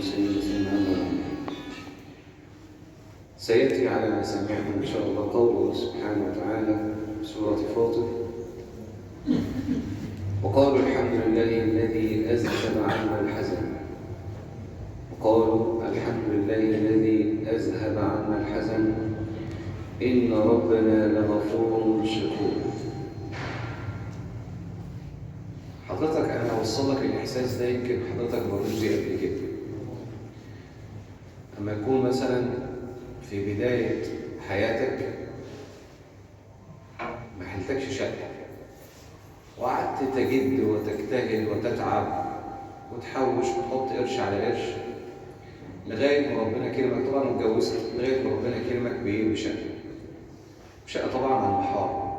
المرسلين ثم أما بعد. سيأتي على مسامعكم إن شاء الله قوله سبحانه وتعالى في سورة فاطر: وقالوا الحمد لله الذي أذهب عنا الحزن. وقالوا الحمد لله الذي أذهب عنا الحزن إن ربنا لغفور شكور. حضرتك أنا أوصل لك الإحساس ده، يمكن حضرتك مريت بيه قبل كده. أما يكون مثلا في بداية حياتك ما حلتكش شقة وقعدت تجد وتجتهد وتتعب وتحوش وتحط قرش على قرش لغاية ما ربنا كرمك. طبعا اتجوزت لغاية ما ربنا كرمك بإيه؟ بشقة. شقة طبعا على المحار،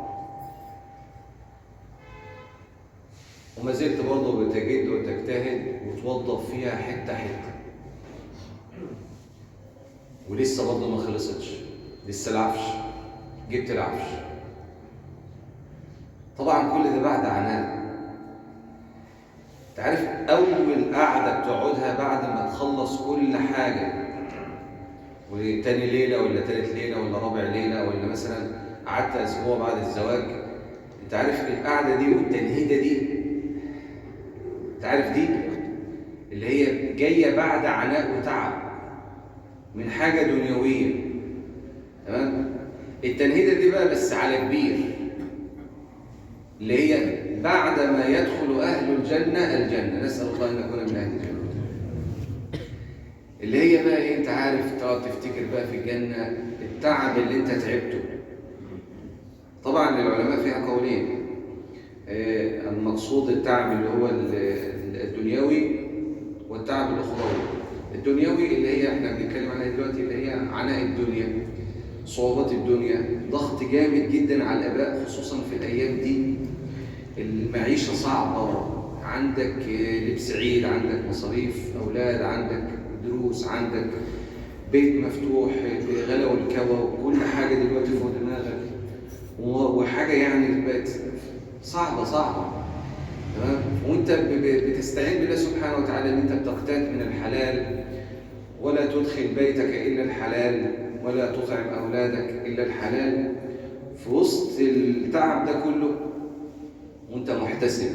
وما زلت برضه بتجد وتجتهد وتوظف فيها حتة حتة، ولسه برضه ما خلصتش، لسه العفش، جبت العفش. طبعا كل ده بعد عناء. تعرف أول قعدة بتقعدها بعد ما تخلص كل حاجة، وتاني ليلة ولا تالت ليلة ولا رابع ليلة ولا مثلا قعدت أسبوع بعد الزواج، أنت عارف القعدة دي والتنهيدة دي، أنت عارف دي اللي هي جاية بعد عناء وتعب من حاجة دنيوية، تمام؟ التنهيدة دي بقى بس على كبير، اللي هي بعد ما يدخل أهل الجنة، نسأل الله أن نكون من أهل الجنة، اللي هي بقى إيه؟ أنت عارف تقعد تفتكر بقى في الجنة التعب اللي أنت تعبته. طبعا العلماء فيها قولين، المقصود التعب اللي هو الدنيوي والتعب الأخروي. الدنيوي اللي هي احنا بنتكلم عنها دلوقتي، اللي هي عناء الدنيا، صعوبات الدنيا، ضغط جامد جدا على الآباء خصوصا في الأيام دي. المعيشة صعبة، عندك لبس عيد، عندك مصاريف أولاد، عندك دروس، عندك بيت مفتوح بغلا والكوى، وكل حاجة دلوقتي فوق دماغك، وحاجة يعني بقت صعبة، تمام؟ وانت بتستعين بالله سبحانه وتعالى ان انت بتقتات من الحلال، ولا تدخل بيتك الا الحلال، ولا تطعم اولادك الا الحلال، في وسط التعب ده كله وانت محتسب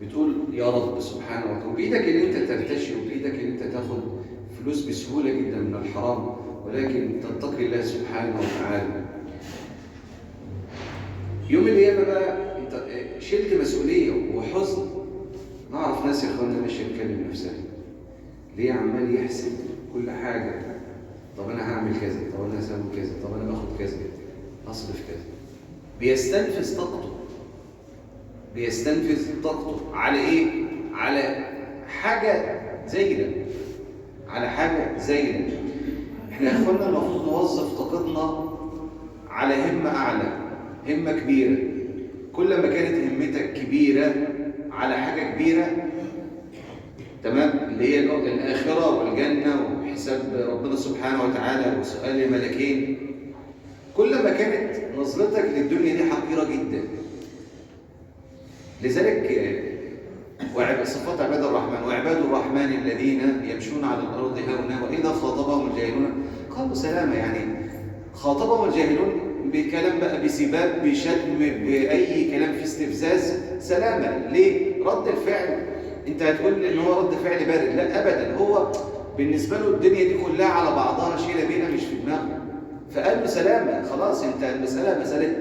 بتقول يا رب سبحانه وتعالى، وبايدك ان انت ترتشي، وبايدك ان انت تاخد فلوس بسهوله جدا من الحرام، ولكن تتقي الله سبحانه وتعالى. يوم القيامه بقى انت شلت مسؤوليه وحزن. نعرف ناس يا اخوانا ماشيه تكلم نفسها ليه، عمال يحسب كل حاجه، طب انا هعمل كذا، طب انا هسوي كذا، طب انا باخد كذا، اصرف كذا. بيستنفذ طاقته على ايه؟ على حاجه زايده، احنا يا اخوانا المفروض نوظف طاقتنا على همه اعلى، همه كبيره. كل ما كانت همتك كبيره على حاجه كبيره، تمام، اللي هي الاخره والجنه وحساب ربنا سبحانه وتعالى وسؤال الملكين، كل ما كانت نظرتك للدنيا دي حقيره جدا. لذلك صفات عباد الرحمن: وعباد الرحمن الذين يمشون على الارض هونا واذا خاطبهم الجاهلون قالوا سلاما. يعني خاطبهم الجاهلون بكلام بقى، بسباب، بشتم، باي كلام في استفزاز، سلاما. ليه؟ رد الفعل. انت هتقول ان هو رد فعل بارد؟ لا ابدا، هو بالنسبه له الدنيا دي كلها على بعضها شيله بينا مش في دماغه، فقال له سلاما. خلاص، انت المساله مساله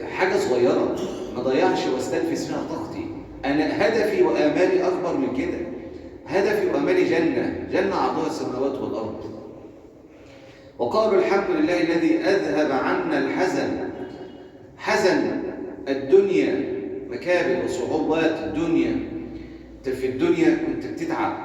حاجه صغيره، ما ضيعش واستنفذ فيها طاقتي. انا هدفي وامالي اكبر من كده، هدفي وامالي جنه عرضها السماوات والارض. وقالوا الحمد لله الذي اذهب عنا الحزن. حزن الدنيا، مكابد وصعوبات الدنيا. انت في الدنيا كنت بتتعب،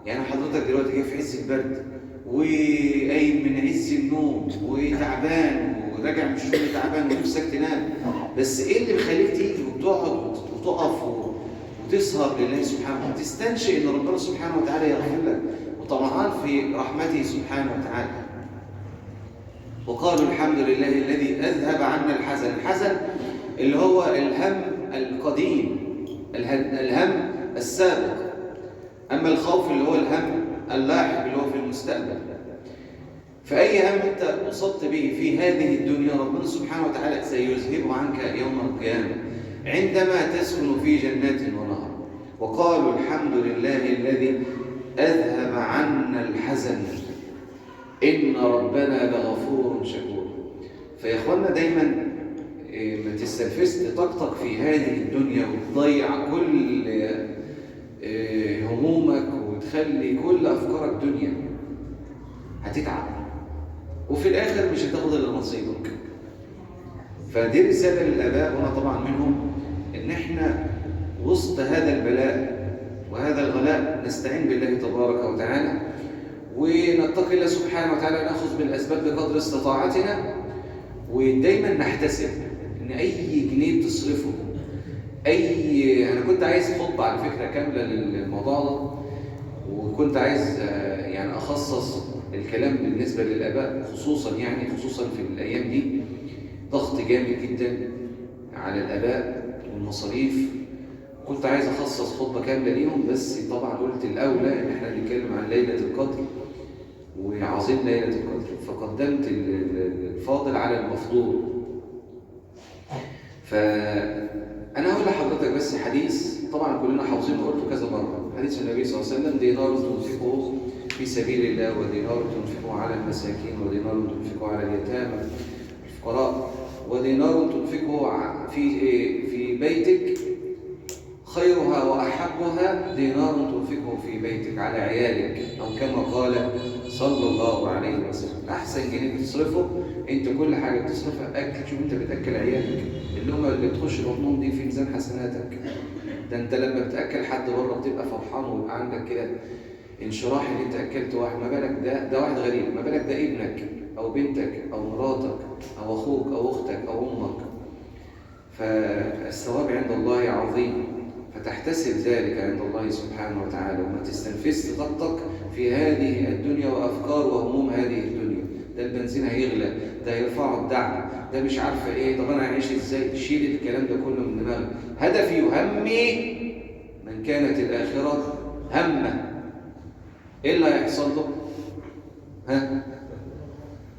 يعني حضرتك دلوقتي جاي في عز البرد وقايم من عز النوم وتعبان وراجع من الشغل تعبان ونفسك تنام، بس ايه اللي بيخليك تيجي وتقعد وتقف وتسهر لله سبحانه وتعالى، تستنشئ ان ربنا سبحانه وتعالى يغفر لك وطمعان في رحمته سبحانه وتعالى. وقالوا الحمد لله الذي اذهب عنا الحزن. الحزن اللي هو الهم القديم، الهم السابق، أما الخوف اللي هو الهم اللاحق اللي هو في المستقبل. فأي هم أنت أصبت به في هذه الدنيا ربنا سبحانه وتعالى سيذهبه عنك يوم القيامة عندما تسكن في جنات ونهر. وقالوا الحمد لله الذي أذهب عنا الحزن إن ربنا لغفور شكور. فيا إخوانا دايما ما تستنفذ طاقتك في هذه الدنيا وتضيع كل همومك وتخلي كل أفكارك دنيا، هتتعب وفي الآخر مش هتاخد إلا نصيبك. فدي رسالة للآباء وأنا طبعا منهم، إن إحنا وسط هذا البلاء وهذا الغلاء نستعين بالله تبارك وتعالى ونتقي الله سبحانه وتعالى، نأخذ بالأسباب بقدر استطاعتنا، ودايما نحتسب إن أي جنيه تصرفه أنا كنت عايز خطبة على فكرة كاملة للموضوع ده، وكنت عايز يعني أخصص الكلام بالنسبة للآباء خصوصا في الأيام دي ضغط جامد جدا على الآباء والمصاريف. كنت عايز أخصص خطبة كاملة ليهم، بس طبعا قلت الأولى إن احنا بنتكلم عن ليلة القدر وعظيم ليلة القدر، فقدمت الفاضل على المفضول. فأنا هقول لحضرتك بس حديث طبعا كلنا حافظينه، قلته كذا مرة، حديث النبي صلى الله عليه وسلم: دينار تنفقه في سبيل الله، ودينار تنفقه على المساكين، ودينار تنفقه على اليتامى الفقراء، ودينار تنفقه في بيتك خيرها وأحبها دينار تنفقه في بيتك على عيالك، أو كما قال صلى الله عليه وسلم. أحسن جنيه بتصرفه أنت، كل حاجة بتصرفها أكل. شوف أنت بتأكل عيالك، اللقمة اللي بتخش بطنهم دي في ميزان حسناتك. ده أنت لما بتأكل حد بره بتبقى فرحان ويبقى عندك كده انشراح ان انت اكلت واحد، ما بالك ده واحد غريب، ما بالك ده ابنك او بنتك او مراتك او اخوك او اختك او امك. فالثواب عند الله عظيم، فتحتسب ذلك عند الله سبحانه وتعالى، وما تستنفذش طاقتك في هذه الدنيا وافكار وهموم هذه الدنيا. ده البنزين هيغلى، ده هيرفعوا الدعم، ده مش عارفه ايه، طب انا هعيش ازاي؟ شيل الكلام ده كله من دماغك. هدفي وهمي من كانت الاخره همه، ايه اللي هيحصل له؟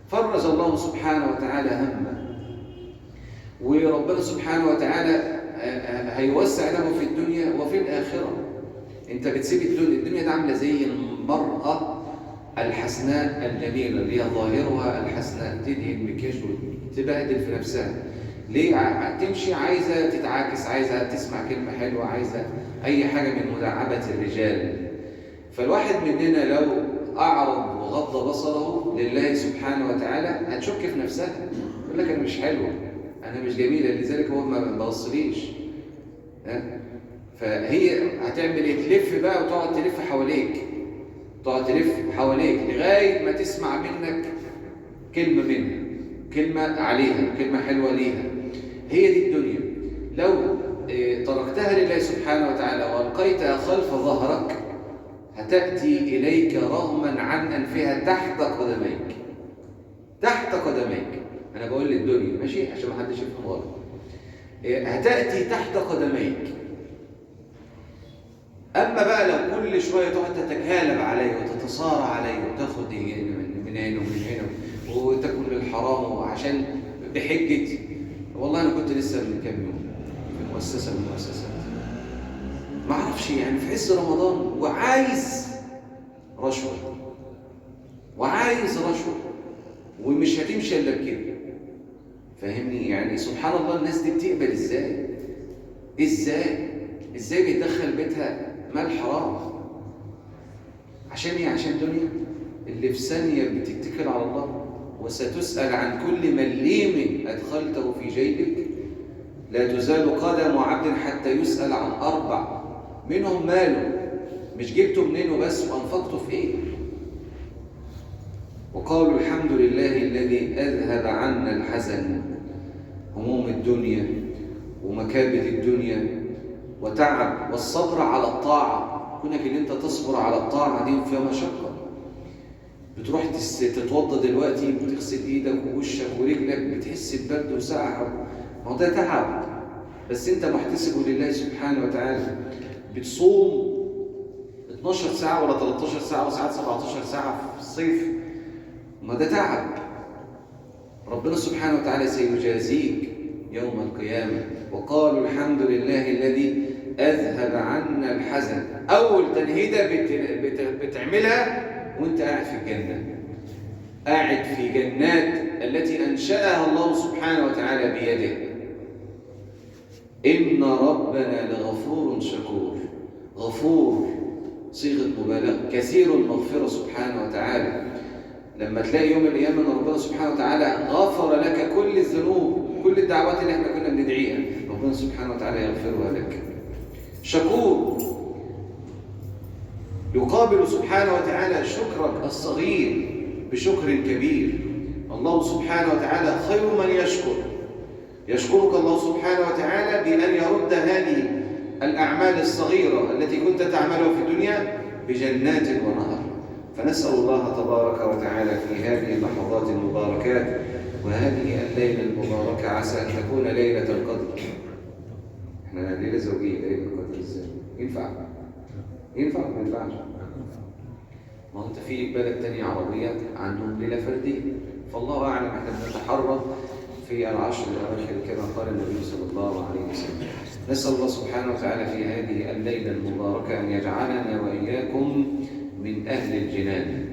فرج الله سبحانه وتعالى همه، وربنا سبحانه وتعالى هيوسع له في الدنيا وفي الآخرة. انت بتسيب الدنيا دي عامله زي المرأة الحسناء الجميلة اللي هي ظاهرها الحسناء، تدهن مكياج وتبهدل في نفسها. ليه؟ تمشي عايزة تتعاكس، عايزة تسمع كلمة حلوة، عايزة أي حاجة من مداعبة الرجال. فالواحد مننا لو أعرض وغض بصره لله سبحانه وتعالى هتشك في نفسها، يقول لك أنا مش حلوة، أنا مش جميلة، لذلك هو ما بوصليش. فهي هتعمل إيه؟ تلف بقى وتقعد تلف حواليك، تقعد تلف حواليك لغاية ما تسمع منك كلمة منها، كلمة عليها، كلمة حلوة ليها. هي دي الدنيا. لو تركتها لله سبحانه وتعالى وألقيتها خلف ظهرك هتأتي إليك رغما عن أنفها تحت قدميك، تحت قدميك. أنا بقول للدنيا ماشي عشان ما حدش يفهم غلط. هتأتي تحت قدميك. أما بقى لو كل شوية تقعد تتكالب عليه وتتصارع عليه وتاخد من هنا ومن هنا وتاكل الحرام وعشان بحجة والله أنا كنت لسه من كام يوم في مؤسسة من المؤسسات، ما اعرفش يعني في عز رمضان وعايز رشوة، وعايز رشوة، ومش هتمشي الا بكده. فاهمني؟ يعني سبحان الله الناس دي بتقبل ازاي بيدخل بيتها مال حرام عشان ايه؟ عشان دنيا. اللي في ثانيه بتتكل على الله، وستسأل عن كل مليم ادخلته في جيبك، لا تزال قدم عبد حتى يسأل عن 4 منهم ماله، مش جبته منين وبس وانفقته في ايه. وقالوا الحمد لله الذي اذهب عنا الحزن، هموم الدنيا ومكابد الدنيا وتعب، والصبر على الطاعه. كونك ان انت تصبر على الطاعه دي فيها مشقه. بتروح تتوضى دلوقتي بتغسل ايدك ووشك ورجلك بتحس ببرد وسقعه، ما هو ده تعب، بس انت محتسبه لله سبحانه وتعالى. بتصوم 12 ساعة ولا 13 ساعة وساعات 17 ساعة في الصيف، ما ده تعب. ربنا سبحانه وتعالى سيجازيك يوم القيامة. وقالوا الحمد لله الذي أذهب عنا الحزن. أول تنهيدة بتعملها وانت قاعد في الجنة، قاعد في جنات التي أنشأها الله سبحانه وتعالى بيده. إن ربنا لغفور شكور. غفور صيغة مبالغة، كثير المغفرة سبحانه وتعالى. لما تلاقي يوم القيامة أن ربنا سبحانه وتعالى غفر لك كل الذنوب، كل الدعوات اللي احنا كنا بندعيها ربنا سبحانه وتعالى يغفرها لك. شكور يقابل سبحانه وتعالى شكرك الصغير بشكر كبير. الله سبحانه وتعالى خير من يشكر. يشكرك الله سبحانه وتعالى بأن يرد هذه الأعمال الصغيرة التي كنت تعملها في الدنيا بجنات ونهر. فنسأل الله تبارك وتعالى في هذه اللحظات المباركات وهذه الليلة المباركة، عسى أن تكون ليلة القدر. احنا ليلة زوجية، ليلة القدر ازاي؟ ينفع؟ ينفع ما ينفعش؟ ما انت في بلد تانية عربية عندهم ليلة فردية، فالله أعلم. احنا بنتحرى في العشر الأواخر كما قال النبي صلى الله عليه وسلم. نسأل الله سبحانه وتعالى في هذه الليلة المباركة أن يجعلنا وإياكم من أهل الجنان.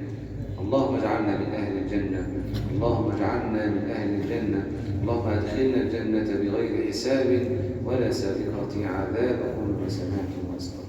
اللهم اجعلنا من أهل الجنة، اللهم اجعلنا من أهل الجنة، اللهم أدخلنا الجنة بغير حساب ولا سابقة عذاب. أقول ما سمعتم وأستغفر